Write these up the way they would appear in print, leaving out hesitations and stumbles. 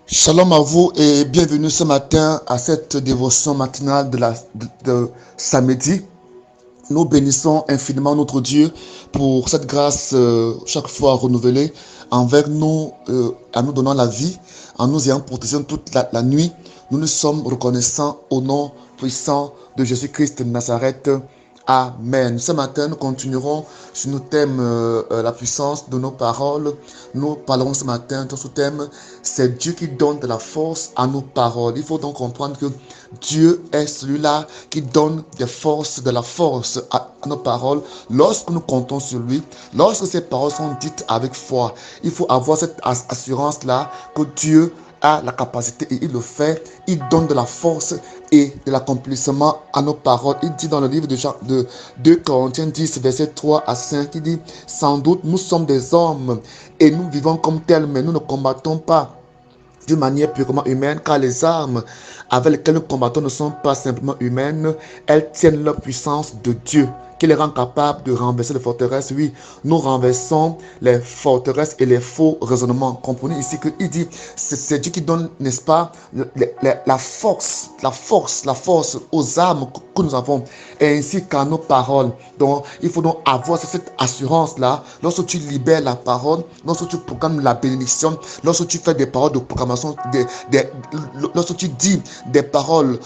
Shalom à vous et bienvenue ce matin à cette dévotion matinale de samedi. Nous bénissons infiniment notre Dieu pour cette grâce chaque fois renouvelée envers nous, en nous donnant la vie, en nous ayant protégé toute la nuit. Nous nous sommes reconnaissants au nom puissant de Jésus-Christ de Nazareth. Amen. Ce matin, nous continuerons sur nos thèmes, la puissance de nos paroles. Nous parlerons ce matin de ce thème, c'est Dieu qui donne de la force à nos paroles. Il faut donc comprendre que Dieu est celui-là qui donne des forces, de la force à nos paroles lorsque nous comptons sur lui, lorsque ces paroles sont dites avec foi. Il faut avoir cette assurance-là que Dieu a la capacité et il le fait. Il donne de la force et de l'accomplissement à nos paroles. Il dit dans le livre de 2 Corinthiens 10, verset 3 à 5, il dit, sans doute nous sommes des hommes et nous vivons comme tels, mais nous ne combattons pas d'une manière purement humaine, car les armes avec lesquelles nous combattons ne sont pas simplement humaines, elles tiennent leur puissance de Dieu, qui les rend capables de renverser les forteresses. Oui, nous renversons les forteresses et les faux raisonnements. Comprenez ici qu'il dit, c'est Dieu qui donne, n'est-ce pas, la force aux armes que nous avons, et ainsi qu'à nos paroles. Donc, il faut donc avoir cette assurance-là, lorsque tu libères la parole, lorsque tu proclames la bénédiction, lorsque tu fais des paroles de proclamation, lorsque tu dis des paroles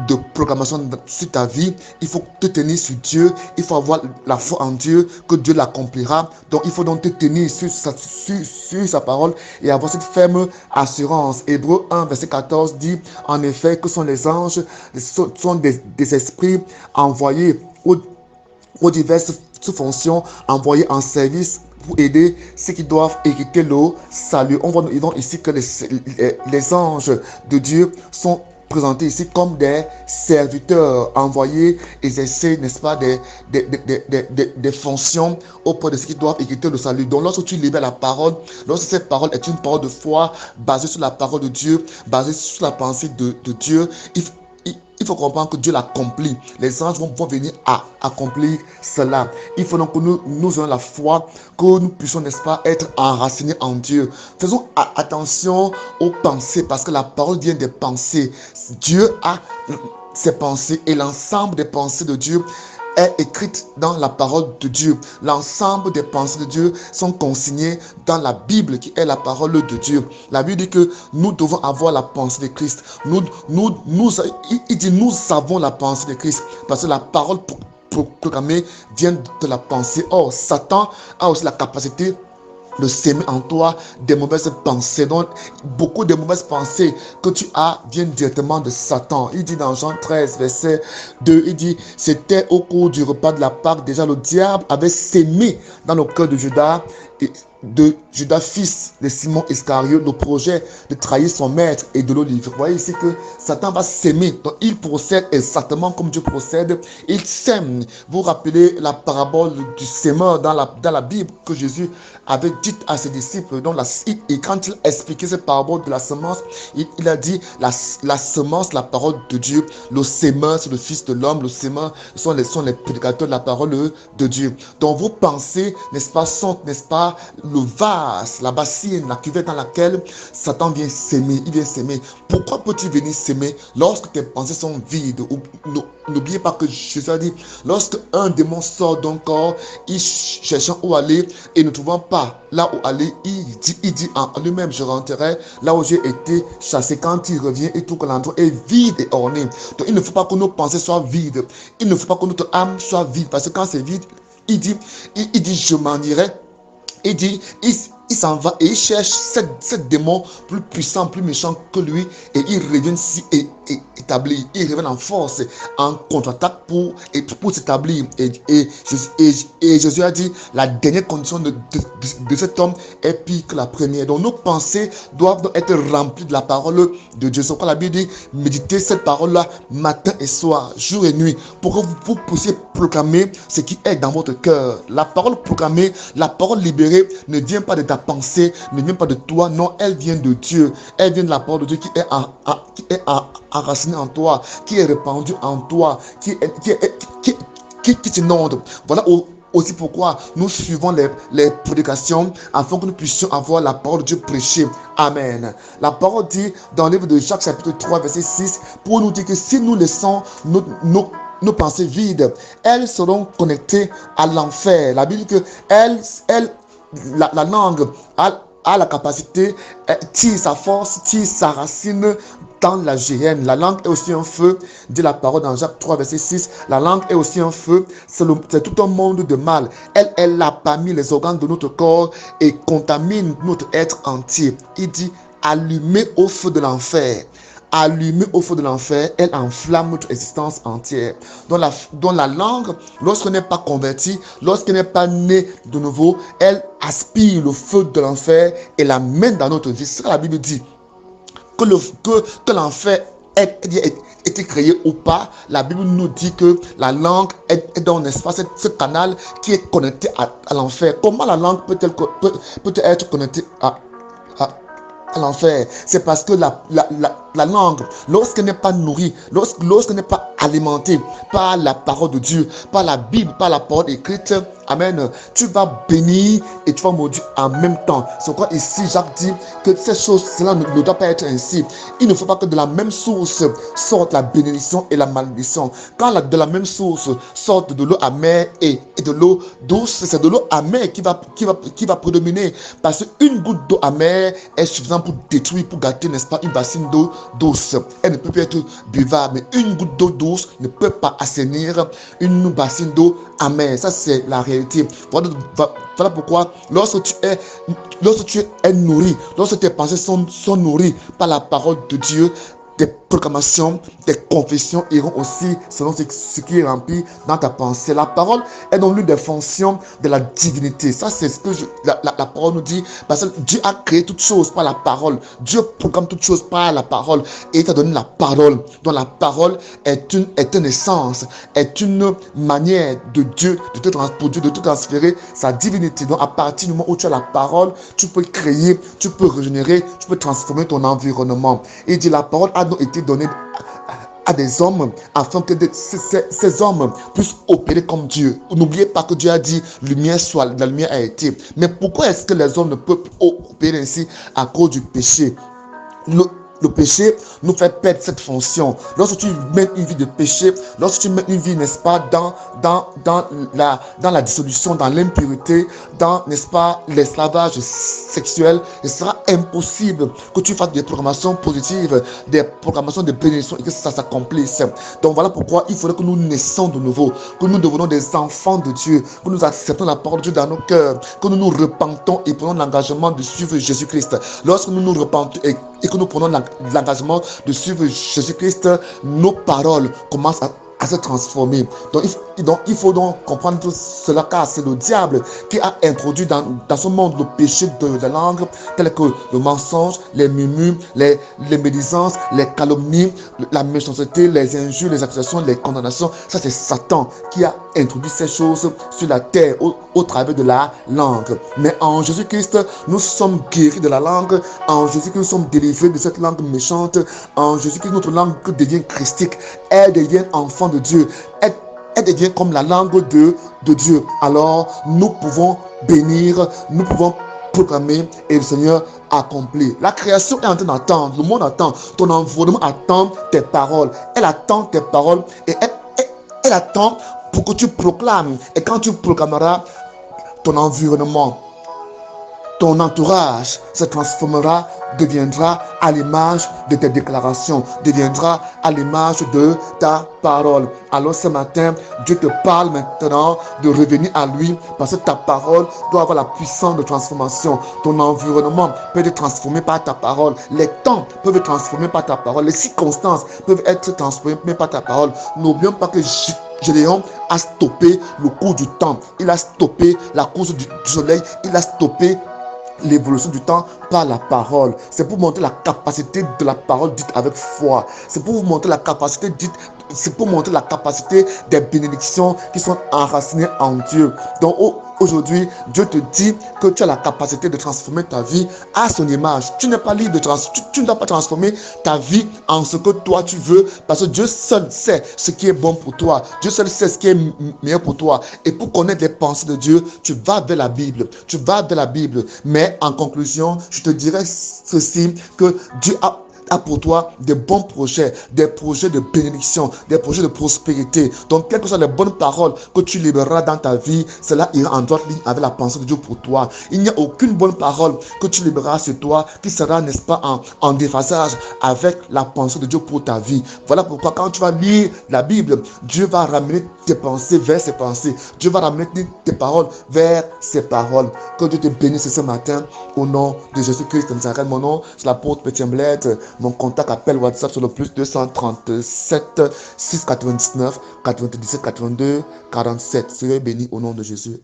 de proclamation sur ta vie, il faut te tenir sur Dieu, il faut avoir la foi en Dieu, que Dieu l'accomplira. Donc il faut donc te tenir sur sa parole et avoir cette ferme assurance. Hébreux 1, verset 14 dit, en effet, que sont les anges, sont des esprits envoyés aux diverses fonctions, envoyés en service pour aider ceux qui doivent hériter le salut. On voit ici que les anges de Dieu sont présentés ici comme des serviteurs envoyés exercer, n'est-ce pas, des fonctions auprès de ceux qui doivent hériter le salut. Donc lorsque tu libères la parole, lorsque cette parole est une parole de foi basée sur la parole de Dieu, basée sur la pensée de Dieu, il faut comprendre que Dieu l'accomplit. Les anges vont venir à accomplir cela. Il faut donc que nous ayons la foi, que nous puissions, n'est-ce pas, être enracinés en Dieu. Faisons attention aux pensées, parce que la parole vient des pensées. Dieu a ses pensées et l'ensemble des pensées de Dieu est écrite dans la parole de Dieu. L'ensemble des pensées de Dieu sont consignées dans la Bible qui est la parole de Dieu. La Bible dit que nous devons avoir la pensée de Christ. Il dit nous avons la pensée de Christ parce que la parole proclamée vient de la pensée. Or, Satan a aussi la capacité de s'aimer en toi des mauvaises pensées. Donc, beaucoup de mauvaises pensées que tu as viennent directement de Satan. Il dit dans Jean 13, verset 2, il dit, c'était au cours du repas de la Pâque, déjà le diable avait sémé dans le cœur de Judas, fils de Simon Iscariote, le projet de trahir son maître et de le livrer. Vous voyez ici que Satan va s'aimer. Donc, il procède exactement comme Dieu procède. Il sème. Vous vous rappelez la parabole du sémeur dans la Bible que Jésus avait dit à ses disciples. Donc, et quand il expliquait cette parabole de la semence, il a dit la semence, la parole de Dieu. Le sémeur, c'est le Fils de l'homme. Le sémeur sont les prédicateurs de la parole de Dieu. Donc, vos pensées, n'est-ce pas, sont, n'est-ce pas, le vase, la bassine, la cuvette dans laquelle Satan vient s'aimer. Il vient s'aimer. Pourquoi peux-tu venir s'aimer lorsque tes pensées sont vides? N'oubliez pas que Jésus a dit, lorsque un démon sort d'un corps, il cherchant où aller et ne trouvant pas là où aller, il dit en lui-même, je rentrerai là où j'ai été chassé. Quand il revient, et tout que l'endroit est vide et orné. Donc il ne faut pas que nos pensées soient vides. Il ne faut pas que notre âme soit vide. Parce que quand c'est vide, il dit, je m'en irai. Il dit, il s'en va et il cherche cette démon plus puissant, plus méchant que lui. Et il revient ici et établi. Il revient en force, en contre-attaque pour s'établir. Et Jésus a dit, la dernière condition de cet homme est pire que la première. Donc nos pensées doivent être remplies de la parole de Dieu. C'est pourquoi la Bible dit, méditez cette parole-là matin et soir, jour et nuit, pour que vous puissiez proclamer ce qui est dans votre cœur. La parole proclamée, la parole libérée ne vient pas de ta pensée, ne vient pas de toi, non, elle vient de Dieu. Elle vient de la parole de Dieu qui est enracinée en toi, qui est répandue en toi, qui t'inonde. Voilà aussi pourquoi nous suivons les prédications afin que nous puissions avoir la parole de Dieu prêchée. Amen. La parole dit dans le livre de Jacques chapitre 3 verset 6 pour nous dire que si nous laissons nos pensées vides, elles seront connectées à l'enfer. La Bible dit que la langue a la capacité, tire sa force, tire sa racine dans la géhenne. La langue est aussi un feu, dit la parole dans Jacques 3, verset 6. La langue est aussi un feu, c'est tout un monde de mal. Elle a parmi les organes de notre corps et contamine notre être entier. Il dit, allumez au feu de l'enfer. Allumée au feu de l'enfer, elle enflamme notre existence entière. Dans la langue, lorsqu'elle n'est pas convertie, lorsqu'elle n'est pas née de nouveau, elle aspire le feu de l'enfer et l'amène dans notre vie. C'est ce que la Bible dit. Que l'enfer ait été créé ou pas, la Bible nous dit que la langue est dans un espace, ce canal qui est connecté à l'enfer. Comment la langue peut être connectée à l'enfer? C'est parce que la langue, lorsqu'elle n'est pas nourrie, lorsqu'elle n'est pas alimentée par la parole de Dieu, par la Bible, par la parole écrite, amen, tu vas bénir et tu vas maudire en même temps. C'est pourquoi ici Jacques dit que ces choses-là ne doivent pas être ainsi. Il ne faut pas que de la même source sorte la bénédiction et la malédiction. Quand de la même source sorte de l'eau amère et de l'eau douce, c'est de l'eau amère qui va prédominer. Parce qu'une goutte d'eau amère est suffisante pour détruire, pour gâter, n'est-ce pas, une bassine d'eau douce. Elle ne peut plus être buvable, mais une goutte d'eau douce ne peut pas assainir une bassine d'eau amère. Ça, c'est la réalité. Voilà pourquoi lorsque tu es nourri, lorsque tes pensées sont nourries par la parole de Dieu, tes proclamations, tes confessions iront aussi selon ce qui est rempli dans ta pensée. La parole est donc l'une des fonctions de la divinité. Ça, c'est ce que la parole nous dit. Parce que Dieu a créé toutes choses par la parole. Dieu proclame toutes choses par la parole. Et il t'a donné la parole. Donc la parole est une essence, est une manière de Dieu, pour Dieu de te transférer sa divinité. Donc à partir du moment où tu as la parole, tu peux créer, tu peux régénérer, tu peux transformer ton environnement. Il dit la parole a donc été donnée à des hommes afin que ces hommes puissent opérer comme Dieu. N'oubliez pas que Dieu a dit lumière soit, la lumière a été. Mais pourquoi est-ce que les hommes ne peuvent opérer ainsi? À cause du péché. Le péché nous fait perdre cette fonction. Lorsque tu mets une vie de péché, lorsque tu mets une vie, n'est-ce pas, dans la dissolution, dans l'impureté, dans, n'est-ce pas, l'esclavage sexuel, il sera impossible que tu fasses des proclamations positives, des proclamations de bénédiction et que ça s'accomplisse. Donc voilà pourquoi il faudrait que nous naissions de nouveau, que nous devenons des enfants de Dieu, que nous acceptons la parole de Dieu dans nos cœurs, que nous nous repentons et prenons l'engagement de suivre Jésus-Christ. Lorsque nous nous repentons et que nous prenons l'engagement de suivre Jésus-Christ, nos paroles commencent à se transformer. Donc il faut donc comprendre tout cela, car c'est le diable qui a introduit dans ce monde le péché de la langue, tel que le mensonge, les murmures, les médisances, les calomnies, la méchanceté, les injures, les accusations, les condamnations. Ça, c'est Satan qui a introduit ces choses sur la terre au travers de la langue. Mais en Jésus-Christ, nous sommes guéris de la langue. En Jésus-Christ, nous sommes délivrés de cette langue méchante. En Jésus-Christ, notre langue devient christique. Elle devient enfant de Dieu. Elle devient comme la langue de Dieu. Alors, nous pouvons bénir, nous pouvons proclamer et le Seigneur accomplit. La création est en train d'attendre. Le monde attend. Ton environnement attend tes paroles. Elle attend tes paroles et elle attend pour que tu proclames. Et quand tu proclameras, ton environnement, ton entourage se transformera, deviendra à l'image de tes déclarations, deviendra à l'image de ta parole. Alors ce matin, Dieu te parle maintenant de revenir à lui parce que ta parole doit avoir la puissance de transformation. Ton environnement peut être transformé par ta parole. Les temps peuvent être transformés par ta parole. Les circonstances peuvent être transformées par ta parole. N'oublions pas que Gédéon a stoppé le cours du temps. Il a stoppé la course du soleil. Il a stoppé l'évolution du temps par la parole. C'est pour montrer la capacité de la parole dite avec foi. C'est pour vous montrer la capacité c'est pour montrer la capacité des bénédictions qui sont enracinées en Dieu. Donc Aujourd'hui, Dieu te dit que tu as la capacité de transformer ta vie à son image. Tu n'es pas libre tu ne dois pas transformer ta vie en ce que toi tu veux, parce que Dieu seul sait ce qui est bon pour toi. Dieu seul sait ce qui est meilleur pour toi. Et pour connaître les pensées de Dieu, tu vas vers la Bible. Tu vas vers la Bible. Mais en conclusion, je te dirais ceci, que Dieu a pour toi des bons projets, des projets de bénédiction, des projets de prospérité. Donc, quelles que soient les bonnes paroles que tu libéreras dans ta vie, cela ira en droite ligne avec la pensée de Dieu pour toi. Il n'y a aucune bonne parole que tu libéreras sur toi qui sera, n'est-ce pas, en déphasage avec la pensée de Dieu pour ta vie. Voilà pourquoi quand tu vas lire la Bible, Dieu va ramener tes pensées vers ses pensées. Dieu va ramener tes paroles vers ses paroles. Que Dieu te bénisse ce matin au nom de Jésus-Christ. Mon nom, c'est l'apôtre Petit Bled. Mon contact, appel WhatsApp sur le plus 237 699 97 82 47. Soyez bénis au nom de Jésus.